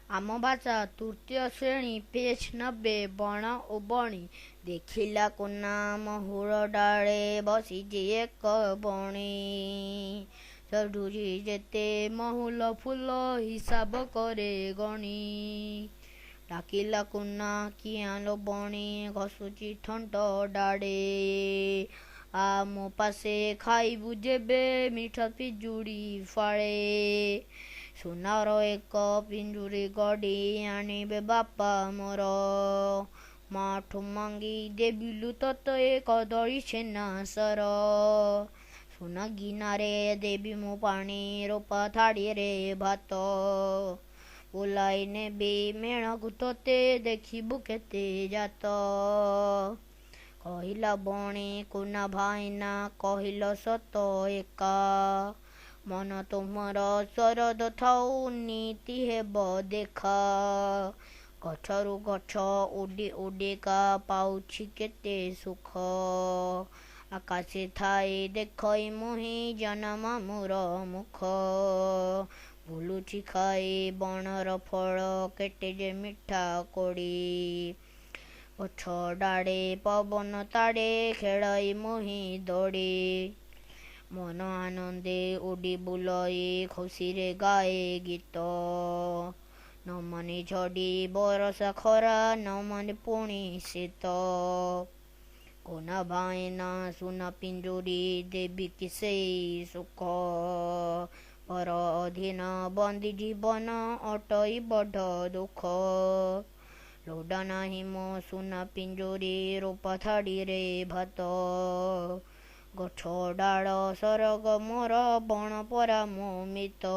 ଆମ ଭାଷା ତୃତୀୟ ଶ୍ରେଣୀ ପେଜ 90 ବଣ ଓ ବଣି। ଦେଖିଲା କୁନା ମହୁଲ ଡାଳେ ବସିଛି ଏକ ବଣି। ଚଢୁଛି ଯେତେ ମହୁଲ ଫୁଲ ହିସାବ କରେ ଗଣି। ଡାକିଲା କୁନା କିଆଁ ଲୋ ବଣି ଘଷୁଛି ଥଣ୍ଟ ଡାଳେ। ଆ ମୋ ପାଶେ ଖାଇବୁ ଯେବେ ମିଠା ପିଜୁଳି ଫାଳେ। ସୁନାର ଏକ ପିଞ୍ଜୁରି ଗଡ଼ି ଆଣିବେ ବାପା ମୋର। ମାଠୁ ମଙ୍ଗି ଦେବିଲୁ ତତେ କଦଳୀ ଛେନା ସର। ସୁନା ଗିନାରେ ଦେବି ମୁଁ ପାଣି ରୂପା ଥାଳିରେ ଭାତ। ବୁଲାଇ ନେବି ମେଣକୁ ତତେ ଦେଖିବୁ କେତେ ଜାତ। କହିଲା ବଣି କୁନା ଭାଇନା କହିଲ ସତ ଏକା। ମନ ତୁମର ଶରଦ ଥାଉ ନୀତି ହେବ ଦେଖା। ଗଛରୁ ଗଛ ଉଡ଼ି ଉଡ଼ିକା ପାଉଛି କେତେ ସୁଖ। ଆକାଶେ ଥାଇ ଦେଖଇ ମୁହିଁ ଜାନ ମାମୁଁର ମୁଖ। ବୁଲୁଛି ଖାଇ ବଣର ଫଳ କେତେ ଯେ ମିଠା କୋଳି। ଗଛ ଡାଳେ ପବନ ତାଡ଼େ ଖେଳାଇ ମୁହିଁ ଦୋଳି। ମନ ଆନନ୍ଦେ ଉଡ଼ି ବୁଲଇ ଖୁସିରେ ଗାଏ ଗୀତ। ନ ମାନେ ଝଡ଼ି ବରଷା ଖରା ନ ମାନେ ପୁଣି ଶୀତ। କୁନା ଭାଇନା ସୁନା ପିଞ୍ଜୁରି ଦେବି କି ସେଇ ସୁଖ। ପର ଅଧୀନ ବନ୍ଦୀ ଜୀବନ ଅଟଇ ବଡ଼ ଦୁଃଖ। ଲୋଡ଼ା ନାହିଁ ମୋ ସୁନା ପିଞ୍ଜୁରି ରୂପା ଥାଳିରେ ଭାତ। ଗଛ ଡାଳ ସରଗ ମୋର ବଣ ପରା ମୋ ମିତ।